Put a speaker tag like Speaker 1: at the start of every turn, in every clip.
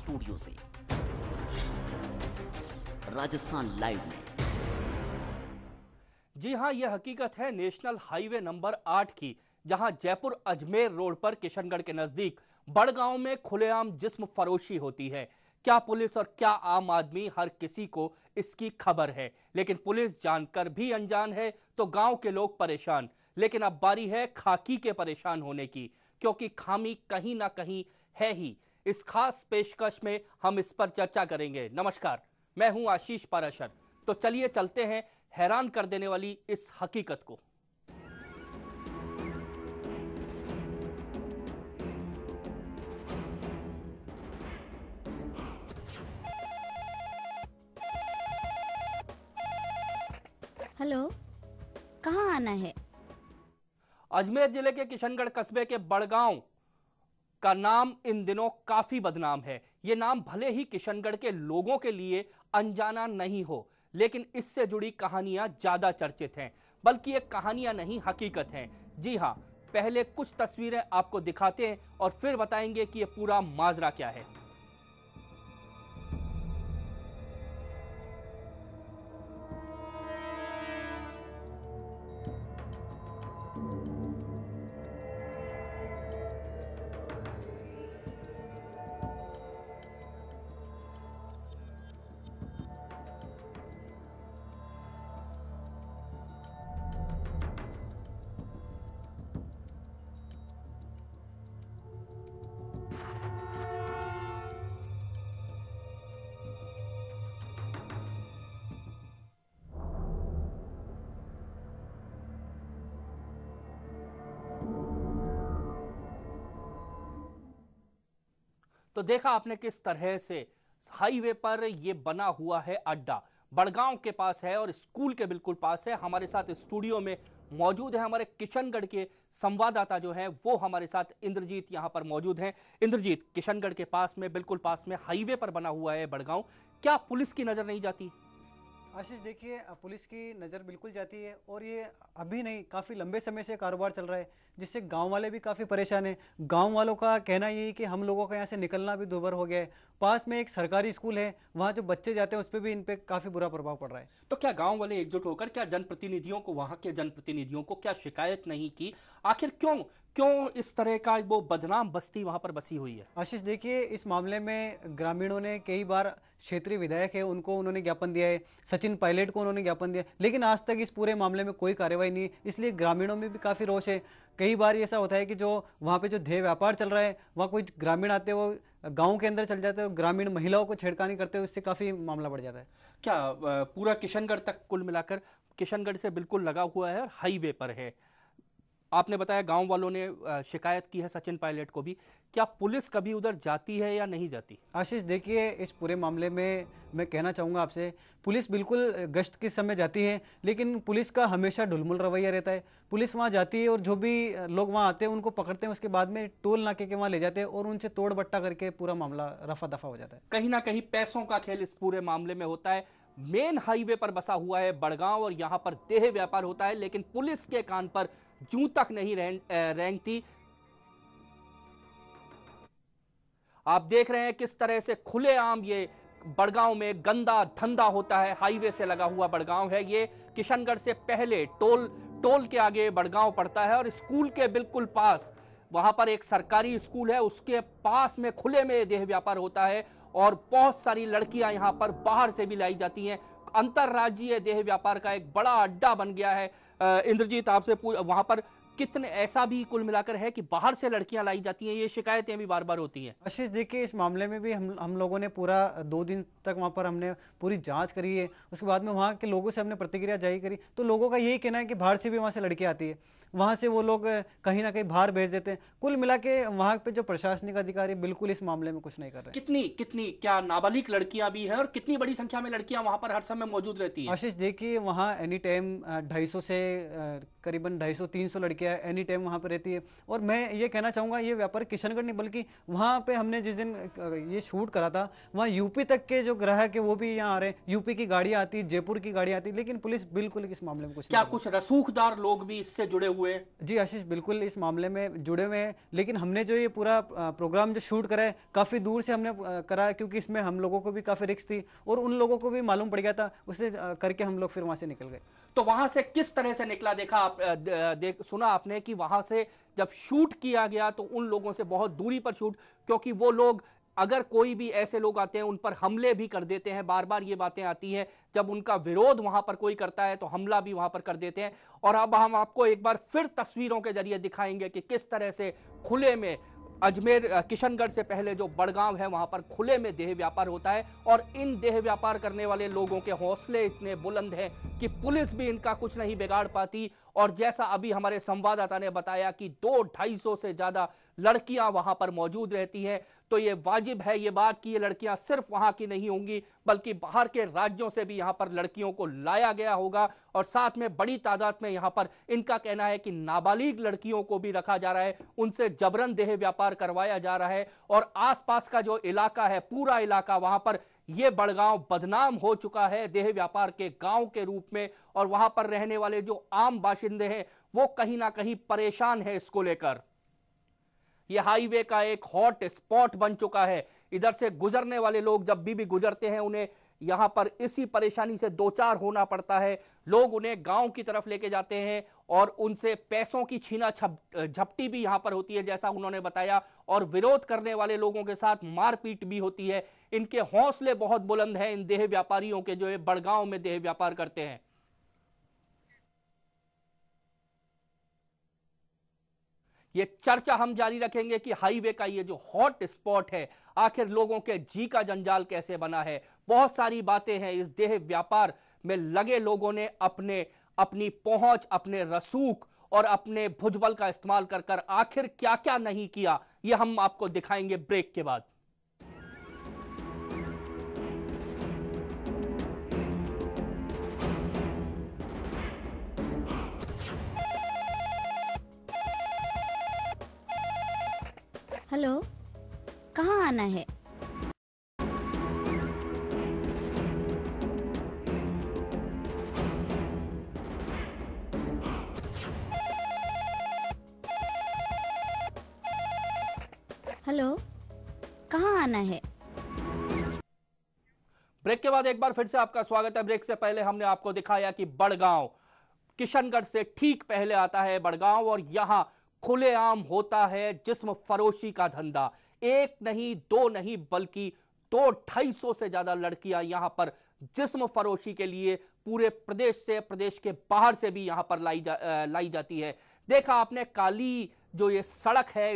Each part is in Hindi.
Speaker 1: स्टूडियो से राजस्थान लाइव में।
Speaker 2: जी हां, यह हकीकत है नेशनल हाईवे नंबर 8 की, जहां जयपुर अजमेर रोड पर किशनगढ़ के नजदीक बड़गांव में खुलेआम जिस्म फरोशी होती है। क्या पुलिस और क्या आम आदमी, हर किसी को इसकी खबर है, लेकिन पुलिस जानकर भी अनजान है तो गांव के लोग परेशान। लेकिन अब बारी है खाकी के परेशान होने की, क्योंकि खामी कहीं ना कहीं है ही। इस खास पेशकश में हम इस पर चर्चा करेंगे। नमस्कार, मैं हूं आशीष पाराशर। तो चलिए चलते हैं हैरान कर देने वाली इस हकीकत को।
Speaker 3: हेलो, कहाँ आना है?
Speaker 2: अजमेर जिले के किशनगढ़ कस्बे के बड़गांव का नाम इन दिनों काफी बदनाम है। ये नाम भले ही किशनगढ़ के लोगों के लिए अनजाना नहीं हो, लेकिन इससे जुड़ी कहानियां ज्यादा चर्चित हैं। बल्कि ये कहानियां नहीं, हकीकत हैं। जी हां, पहले कुछ तस्वीरें आपको दिखाते हैं और फिर बताएंगे कि ये पूरा माजरा क्या है। तो देखा आपने किस तरह से हाईवे पर यह बना हुआ है अड्डा, बड़गांव के पास है और स्कूल के बिल्कुल पास है। हमारे साथ स्टूडियो में मौजूद है हमारे किशनगढ़ के संवाददाता जो हैं, वो हमारे साथ इंद्रजीत यहां पर मौजूद हैं। इंद्रजीत, किशनगढ़ के पास में, बिल्कुल पास में हाईवे पर बना हुआ है बड़गांव, क्या पुलिस की नजर नहीं जाती?
Speaker 4: आशीष, देखिए, पुलिस की नज़र बिल्कुल जाती है और ये अभी नहीं, काफ़ी लंबे समय से कारोबार चल रहा है, जिससे गांव वाले भी काफ़ी परेशान हैं। गांव वालों का कहना ये है कि हम लोगों का यहाँ से निकलना भी दूभर हो गया है। पास में एक सरकारी स्कूल है, वहाँ जो बच्चे जाते हैं उस पर भी इन पर काफ़ी बुरा प्रभाव पड़ रहा है।
Speaker 2: तो क्या गांव वाले एकजुट होकर, क्या जनप्रतिनिधियों को, वहां के जनप्रतिनिधियों को क्या शिकायत नहीं की? आखिर क्यों क्यों इस तरह का वो बदनाम बस्ती वहां पर बसी हुई है?
Speaker 4: आशीष, देखिए, इस मामले में ग्रामीणों ने कई बार, क्षेत्रीय विधायक है उनको उन्होंने ज्ञापन दिया है, सचिन पायलट को उन्होंने ज्ञापन दिया, लेकिन आज तक इस पूरे मामले में कोई कार्रवाई नहीं है। इसलिए ग्रामीणों में भी काफ़ी रोष है। कई बार ऐसा होता है कि जो वहाँ पे जो देह व्यापार चल रहा है, वहाँ कोई ग्रामीण आते हैं, वो गाँव के अंदर चल जाते हैं और ग्रामीण महिलाओं को छेड़खानी करते हैं, उससे काफ़ी मामला बढ़ जाता है।
Speaker 2: क्या पूरा किशनगढ़ तक, कुल मिलाकर किशनगढ़ से बिल्कुल लगा हुआ है और हाईवे पर है? आपने बताया गांव वालों ने शिकायत की है सचिन पायलट को भी। क्या पुलिस कभी उधर जाती है या नहीं जाती?
Speaker 4: आशीष, देखिए, इस पूरे मामले में मैं कहना चाहूँगा आपसे, पुलिस बिल्कुल गश्त के समय जाती है, लेकिन पुलिस का हमेशा ढुलमुल रवैया रहता है। पुलिस वहाँ जाती है और जो भी लोग वहाँ आते हैं उनको पकड़ते हैं, उसके बाद में टोल नाके के वहाँ ले जाते हैं और उनसे तोड़ बट्टा करके पूरा मामला रफा दफा हो जाता है।
Speaker 2: कहीं ना कहीं पैसों का खेल इस पूरे मामले में होता है। मेन हाईवे पर बसा हुआ है बड़गांव और यहां पर देह व्यापार होता है, लेकिन पुलिस के कान पर जूं तक नहीं रेंगती। आप देख रहे हैं किस तरह से खुलेआम ये बड़गांव में गंदा धंधा होता है। हाईवे से लगा हुआ बड़गांव है ये। किशनगढ़ से पहले टोल के आगे बड़गांव पड़ता है और स्कूल के बिल्कुल पास, वहां पर एक सरकारी स्कूल है, उसके पास में खुले में देह व्यापार होता है और बहुत सारी लड़कियां यहां पर बाहर से भी लाई जाती हैं। अंतरराज्यीय देह व्यापार का एक बड़ा अड्डा बन गया है। इंद्रजीत, आपसे वहां पर कितने, ऐसा भी कुल मिलाकर है कि बाहर से लड़कियां लाई जाती हैं, ये शिकायतें भी बार बार होती हैं?
Speaker 4: आशीष, देखिए, इस मामले में भी हम लोगों ने पूरा 2 दिन तक वहाँ पर हमने पूरी जांच करी है। उसके बाद में वहाँ के लोगों से हमने प्रतिक्रिया जारी करी, तो लोगों का यही कहना है कि बाहर से भी वहाँ से लड़कियाँ आती है, वहाँ से वो लोग कहीं ना कहीं बाहर भेज देते हैं। कुल मिला के वहाँ पे जो प्रशासनिक अधिकारी बिल्कुल इस मामले में कुछ नहीं कर रहे।
Speaker 2: कितनी क्या नाबालिग लड़कियां भी हैं और कितनी बड़ी संख्या में लड़कियां वहां पर हर समय मौजूद रहती हैं?
Speaker 4: आशीष, देखिए, वहाँ एनी टाइम 250 से करीबन 250-300 लड़कियां एनी टाइम वहाँ पर रहती है। और मैं ये कहना चाहूँगा, ये व्यापार किशनगढ़ नहीं, बल्कि वहाँ पे हमने जिस दिन ये शूट करा था, वहाँ यूपी तक के जो ग्राहक है वो भी यहाँ आ रहे हैं। यूपी की गाड़ियाँ आती, जयपुर की गाड़ियाँ आती, लेकिन पुलिस बिल्कुल इस मामले में कुछ
Speaker 2: क्या कुछ रसूखदार लोग भी इससे जुड़े हुए हैं?
Speaker 4: जी आशीष, बिल्कुल इस मामले में जुड़े हुए हैं, लेकिन हमने जो ये पूरा प्रोग्राम जो शूट करा है काफ़ी दूर से हमने करा है, क्योंकि इसमें हम लोगों को भी काफ़ी रिस्क थी और उन लोगों को भी मालूम पड़ गया था, उसे करके हम लोग फिर वहाँ से निकल गए।
Speaker 2: तो वहां से किस तरह से निकला, देखा आप, सुना आपने कि वहां से जब शूट किया गया तो उन लोगों से बहुत दूरी पर शूट, क्योंकि वो लोग, अगर कोई भी ऐसे लोग आते हैं उन पर हमले भी कर देते हैं। बार बार ये बातें आती हैं, जब उनका विरोध वहां पर कोई करता है तो हमला भी वहां पर कर देते हैं। और अब हम आपको एक बार फिर तस्वीरों के जरिए दिखाएंगे कि किस तरह से खुले में अजमेर, किशनगढ़ से पहले जो बड़गांव है वहां पर खुले में देह व्यापार होता है, और इन देह व्यापार करने वाले लोगों के हौसले इतने बुलंद हैं कि पुलिस भी इनका कुछ नहीं बिगाड़ पाती। और जैसा अभी हमारे संवाददाता ने बताया कि 200-250 से ज्यादा लड़कियां वहां पर मौजूद रहती हैं, तो ये वाजिब है ये बात कि ये लड़कियां सिर्फ वहां की नहीं होंगी, बल्कि बाहर के राज्यों से भी यहां पर लड़कियों को लाया गया होगा। और साथ में बड़ी तादाद में यहां पर इनका कहना है कि नाबालिग लड़कियों को भी रखा जा रहा है, उनसे जबरन देह व्यापार करवाया जा रहा है। और आसपास का जो इलाका है, पूरा इलाका, वहां पर यह बड़गांव बदनाम हो चुका है देह व्यापार के गांव के रूप में। और वहां पर रहने वाले जो आम बाशिंदे हैं वो कहीं ना कहीं परेशान है इसको लेकर। यह हाईवे का एक हॉट स्पॉट बन चुका है। इधर से गुजरने वाले लोग जब भी गुजरते हैं उन्हें यहां पर इसी परेशानी से दो चार होना पड़ता है। लोग उन्हें गांव की तरफ लेके जाते हैं और उनसे पैसों की छीना झपटी भी यहां पर होती है, जैसा उन्होंने बताया। और विरोध करने वाले लोगों के साथ मारपीट भी होती है। इनके हौसले बहुत बुलंद हैं इन देह व्यापारियों के, जो बड़गांव में देह व्यापार करते हैं। ये चर्चा हम जारी रखेंगे कि हाईवे का ये जो हॉट स्पॉट है, आखिर लोगों के जी का जंजाल कैसे बना है। बहुत सारी बातें हैं, इस देह व्यापार में लगे लोगों ने अपनी पहुंच, अपने रसूख और अपने भुजबल का इस्तेमाल कर आखिर क्या क्या नहीं किया, ये हम आपको दिखाएंगे ब्रेक के बाद।
Speaker 3: हेलो, कहाँ आना है? हेलो, कहाँ आना है?
Speaker 2: ब्रेक के बाद एक बार फिर से आपका स्वागत है। ब्रेक से पहले हमने आपको दिखाया कि बड़गांव किशनगढ़ से ठीक पहले आता है बड़गांव, और यहां खुलेआम होता है जिस्म फरोशी का धंधा। एक नहीं, दो नहीं, बल्कि 200-250 से ज्यादा लड़कियां यहां पर जिस्म फरोशी के लिए पूरे प्रदेश से, प्रदेश के बाहर से भी यहां पर लाई जाती है। देखा आपने काली जो ये सड़क है,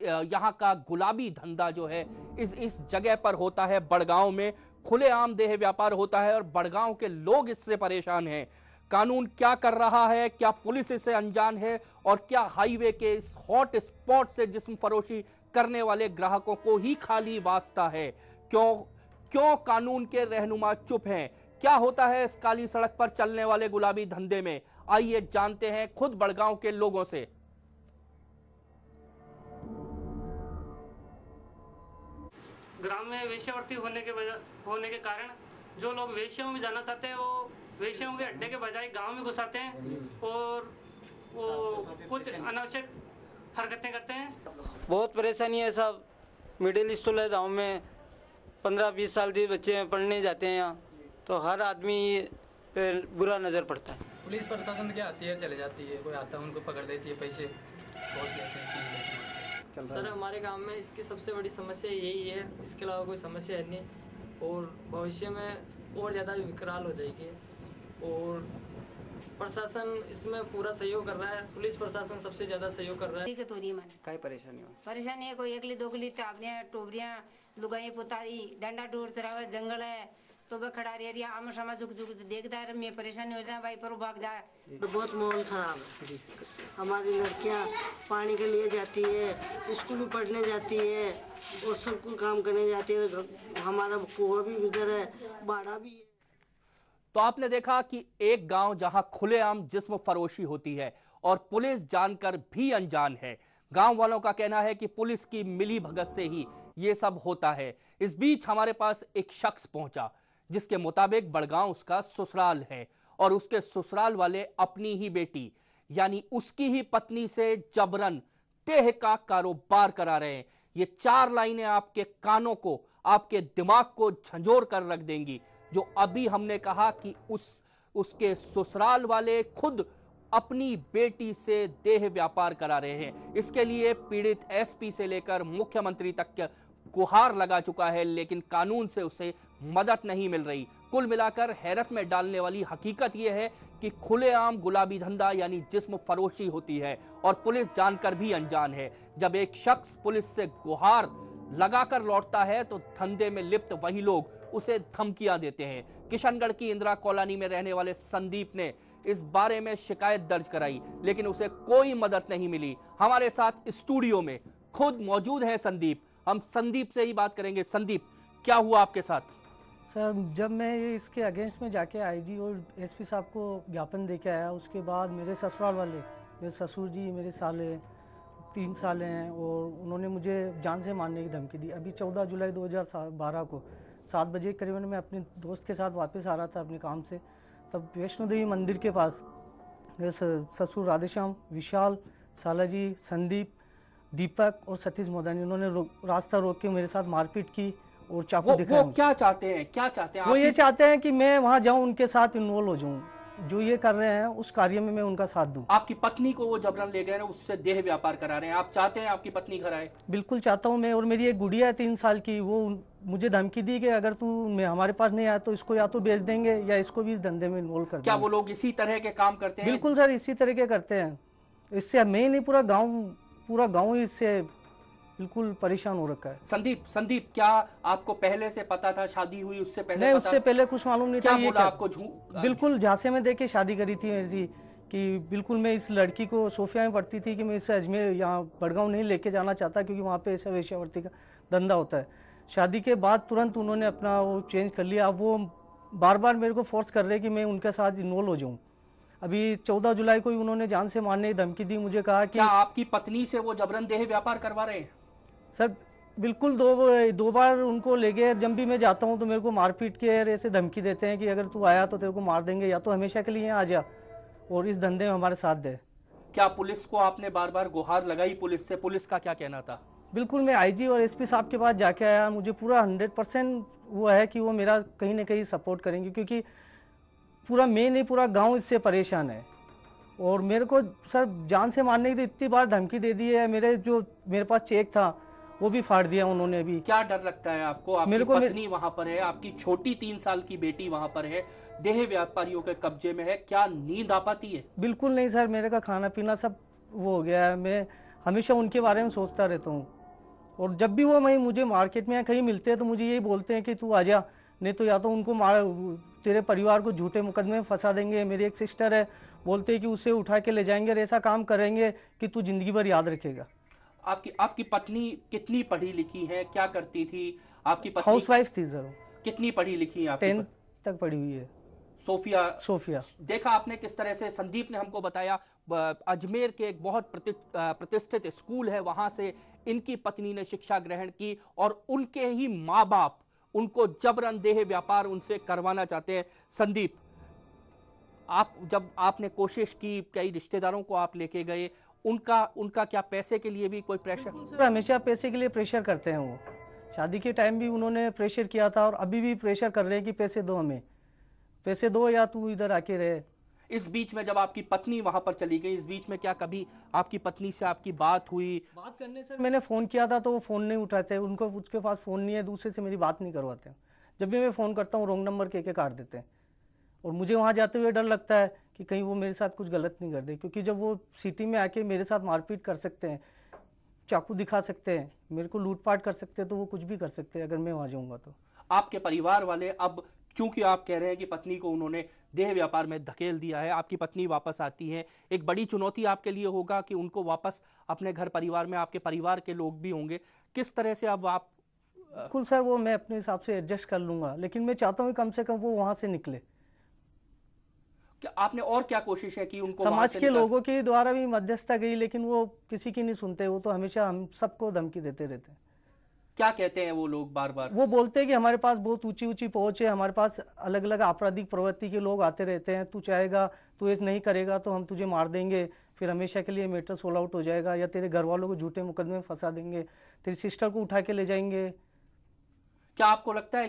Speaker 2: यहां का गुलाबी धंधा जो है इस जगह पर होता है। बड़गांव में खुलेआम देह व्यापार होता है और बड़गांव के लोग इससे परेशान हैं। कानून क्या कर रहा है, क्या पुलिस इससे अनजान है, और क्या हाईवे के इस हॉट स्पॉट से जिस्म फरोशी करने वाले ग्राहकों को ही खाली वास्ता है? क्यों कानून के रहनुमा चुप हैं? क्या होता है इस काली सड़क पर चलने वाले गुलाबी धंधे में? आइए जानते हैं खुद बड़गांव के लोगों से।
Speaker 5: ग्राम में वेश्यावृत्ति होने के कारण जो लोग वेश्याओं में जाना चाहते हैं वो वेश्याओं के अड्डे के बजाय गांव में घुसाते हैं और वो कुछ अनावश्यक हरकतें करते हैं।
Speaker 6: बहुत परेशानी है साहब। मिडिल स्कूल है गाँव में, 15-20 साल के बच्चे पढ़ने जाते हैं यहाँ, तो हर आदमी पे बुरा नज़र पड़ता है।
Speaker 7: पुलिस प्रशासन क्या आती है चले जाती है, कोई आता है उनको पकड़ देती है, पैसे पहुँच लेते हैं, छीन लेते हैं।
Speaker 8: सर हमारे गांव में इसकी सबसे बड़ी समस्या यही है, इसके अलावा कोई समस्या है नहीं, और भविष्य में और ज़्यादा विकराल हो जाएगी। और प्रशासन इसमें पूरा सहयोग कर रहा है, पुलिस प्रशासन सबसे ज़्यादा सहयोग कर रहा है।
Speaker 9: दिक्कत हो रही है मैंने,
Speaker 6: काय परेशानी हो?
Speaker 9: परेशानी है, कोई 1 ली 2 ली टाबरियाँ टोबरियाँ लुगाई पुताई डंडा टूर तरह जंगल है, तो वह खड़ा रही आम सामा झुक देखता है, मैं परेशानी हो जाए भाई पर भाग जाए।
Speaker 10: तो बहुत माहौल खराब है। हमारी लड़कियां पानी के लिए जाती है, स्कूल में पढ़ने जाती है और सब कुछ काम करने जाती है। हमारा कुआं भी इधर है, बाड़ा भी है।
Speaker 2: तो आपने देखा कि एक गांव जहां खुलेआम जिस्म फरोशी होती है और पुलिस जानकर भी अनजान है। गांव वालों का कहना है कि पुलिस की मिली भगत से ही ये सब होता है। इस बीच हमारे पास एक शख्स पहुंचा जिसके मुताबिक बड़गांव उसका ससुराल है और उसके ससुराल वाले अपनी ही बेटी यानी उसकी ही पत्नी से जबरन देह का कारोबार करा रहे हैं। ये 4 लाइनें आपके कानों को, आपके दिमाग को झंझोर कर रख देंगी। जो अभी हमने कहा कि उसके ससुराल वाले खुद अपनी बेटी से देह व्यापार करा रहे हैं। इसके लिए पीड़ित एसपी से लेकर मुख्यमंत्री तक गुहार लगा चुका है, लेकिन कानून से उसे मदद नहीं मिल रही। कुल मिलाकर हैरत में डालने वाली हकीकत यह है कि खुलेआम गुलाबी धंधा यानी जिस्म फरोशी होती है और पुलिस जानकर भी अनजान है। जब एक शख्स पुलिस से गुहार लगाकर लौटता है तो धंधे में लिप्त वही लोग उसे धमकियां देते हैं। किशनगढ़ की इंदिरा कॉलोनी में रहने वाले संदीप ने इस बारे में शिकायत दर्ज कराई, लेकिन उसे कोई मदद नहीं मिली। हमारे साथ स्टूडियो में खुद मौजूद है संदीप। हम संदीप से ही बात करेंगे। संदीप, क्या हुआ आपके साथ?
Speaker 11: सर, जब मैं ये इसके अगेंस्ट में जाके आईजी और एसपी साहब को ज्ञापन दे के आया, उसके बाद मेरे ससुराल वाले, मेरे ससुर जी, मेरे साले 3 साले हैं, और उन्होंने मुझे जान से मारने की धमकी दी। अभी 14 जुलाई 2012 को 7 बजे करीबन मैं अपने दोस्त के साथ वापस आ रहा था अपने काम से, तब वैष्णो देवी मंदिर के पास मेरे ससुर राधेश्याम, विशाल, सालाजी, संदीप, दीपक और सतीश मोदानी, उन्होंने रास्ता रोक के मेरे साथ मारपीट की और चाकू दिखाया।
Speaker 2: वो क्या चाहते हैं? क्या चाहते हैं?
Speaker 11: वो ये चाहते हैं कि मैं वहां जाऊं, उनके साथ इन्वॉल्व हो जाऊं, जो ये कर रहे हैं उस कार्य में मैं उनका साथ दूं।
Speaker 2: आपकी पत्नी को वो जबरन ले गए, उससे देह व्यापार करा रहे हैं। आप चाहते हैं आपकी पत्नी घर आए?
Speaker 11: बिल्कुल चाहता हूं मैं। और मेरी एक गुड़िया है 3 साल की, वो मुझे धमकी दी कि अगर तू हमारे पास नहीं आया तो इसको या तो बेच देंगे या इसको भी इस धंधे में इन्वॉल्व कर देंगे।
Speaker 2: क्या वो लोग इसी तरह के काम करते हैं?
Speaker 11: बिल्कुल सर, इसी तरह के करते हैं। इससे मैं नहीं, पूरा गाँव इससे बिल्कुल परेशान हो रखा है।
Speaker 2: संदीप, क्या आपको पहले से पता था? शादी हुई उससे पहले?
Speaker 11: नहीं, उससे पहले कुछ मालूम नहीं था।
Speaker 2: ये बोला आपको?
Speaker 11: बिल्कुल झांसे में देके शादी करी थी मेरी, कि बिल्कुल मैं इस लड़की को, सोफिया में पढ़ती थी, कि मैं इसे अजमेर यहाँ बड़गांव नहीं लेके जाना चाहता क्योंकि वहाँ पे ऐसा वेश्यावृत्ति का धंधा होता है। शादी के बाद तुरंत उन्होंने अपना वो चेंज कर लिया। अब वो बार बार मेरे को फोर्स कर रहे कि मैं उनके साथ इन्वॉल्व हो जाऊँ। अभी 14 जुलाई को उन्होंने जान से मारने की धमकी दी। मुझे कहा कि
Speaker 2: क्या आपकी पत्नी से वो जबरन देह व्यापार करवा रहे हैं?
Speaker 11: सर बिल्कुल, दो बार उनको ले गए। जब भी मैं जाता हूँ तो मेरे को मारपीट के ऐसे धमकी देते हैं कि अगर तू आया तो तेरे को मार देंगे, या तो हमेशा के लिए आ जा और इस धंधे में हमारे साथ दे।
Speaker 2: क्या पुलिस को आपने बार बार गुहार लगाई? पुलिस का क्या कहना था?
Speaker 11: बिल्कुल, मैं आईजी और एसपी साहब के पास जाके आया। मुझे पूरा 100% वो है कि वो मेरा कहीं ना कहीं सपोर्ट करेंगे, क्योंकि पूरा मैं नहीं, पूरा गाँव इससे परेशान है। और मेरे को सर जान से मारने की तो इतनी बार धमकी दे दी है। मेरे पास चेक था वो भी फाड़ दिया उन्होंने। अभी क्या
Speaker 2: डर लगता है आपको? आपकी पत्नी वहां पर है, आपकी छोटी 3 साल की बेटी वहां पर है, देह व्यापारियों के कब्जे में है। क्या नींद आ पाती है?
Speaker 11: बिल्कुल नहीं सर, मेरे का खाना पीना सब वो हो गया है। मैं हमेशा उनके बारे में सोचता रहता हूँ। और जब भी वो मुझे मार्केट में कहीं मिलते हैं तो मुझे यही बोलते हैं कि तू आ जा, नहीं तो या तो उनको तेरे परिवार को झूठे मुकदमे में फंसा देंगे। मेरी एक सिस्टर है, बोलते हैं कि उसे उठा के ले जाएंगे और ऐसा काम करेंगे कि तू जिंदगी भर याद रखेगा।
Speaker 2: आपकी पत्नी कितनी पढ़ी लिखी है? क्या करती थी आपकी पत्नी?
Speaker 11: हाउसवाइफ थी सर।
Speaker 2: कितनी पढ़ी लिखी है?
Speaker 11: 10th तक पढ़ी हुई है।
Speaker 2: सोफिया। देखा आपने किस तरह से संदीप ने हमको बताया। अजमेर के एक बहुत प्रतिष्ठित स्कूल है, वहां से इनकी पत्नी ने शिक्षा ग्रहण की और उनके ही माँ बाप उनको जबरन देह व्यापार उनसे करवाना चाहते हैं। संदीप, जब आपने कोशिश की, कई रिश्तेदारों को आप लेके गए, उनका क्या पैसे के लिए भी कोई प्रेशर?
Speaker 11: हमेशा पैसे के लिए प्रेशर करते हैं वो। शादी के टाइम भी उन्होंने प्रेशर किया था और अभी भी प्रेशर कर रहे हैं कि पैसे दो, हमें पैसे दो या तू इधर आके रहे।
Speaker 2: इस बीच में जब आपकी पत्नी वहां पर चली गई, इस बीच में क्या कभी आपकी पत्नी से आपकी बात हुई?
Speaker 11: बात करने से मैंने फोन किया था तो वो फोन नहीं उठाते, उनको उसके पास फोन नहीं है, दूसरे से मेरी बात नहीं करवाते। जब भी मैं फोन करता हूँ रॉन्ग नंबर के काट देते हैं। और मुझे वहाँ जाते हुए डर लगता है कि कहीं वो मेरे साथ कुछ गलत नहीं कर दे, क्योंकि जब वो सिटी में आके मेरे साथ मारपीट कर सकते हैं, चाकू दिखा सकते हैं, मेरे को लूटपाट कर सकते हैं, तो वो कुछ भी कर सकते हैं अगर मैं वहाँ जाऊँगा तो।
Speaker 2: आपके परिवार वाले अब, चूंकि आप कह रहे हैं कि पत्नी को उन्होंने देह व्यापार में धकेल दिया है, आपकी पत्नी वापस आती है, एक बड़ी चुनौती आपके लिए होगा कि उनको वापस अपने घर परिवार में, आपके परिवार के लोग भी होंगे, किस तरह से अब आप?
Speaker 11: बिल्कुल सर, वो मैं अपने हिसाब से एडजस्ट कर लूंगा, लेकिन मैं चाहता हूँ कम से कम वो वहाँ से निकले।
Speaker 2: क्या आपने और क्या कोशिश है कि उनको?
Speaker 11: समाज के लोगों के द्वारा भी मध्यस्थता गई, लेकिन वो किसी की नहीं सुनते, वो तो हमेशा हम सबको धमकी देते रहते हैं।
Speaker 2: क्या कहते हैं वो लोग बार बार?
Speaker 11: वो बोलते हैं कि हमारे पास बहुत ऊंची ऊंची पहुंच है, हमारे पास अलग अलग आपराधिक प्रवृत्ति के लोग आते रहते हैं, तू चाहेगा तू ऐसा नहीं करेगा तो हम तुझे मार देंगे, फिर हमेशा के लिए मैटर सोल्व आउट हो जाएगा, या तेरे घर वालों को झूठे मुकदमे में फंसा देंगे, तेरी सिस्टर को उठा के ले जाएंगे।
Speaker 2: क्या आपको लगता है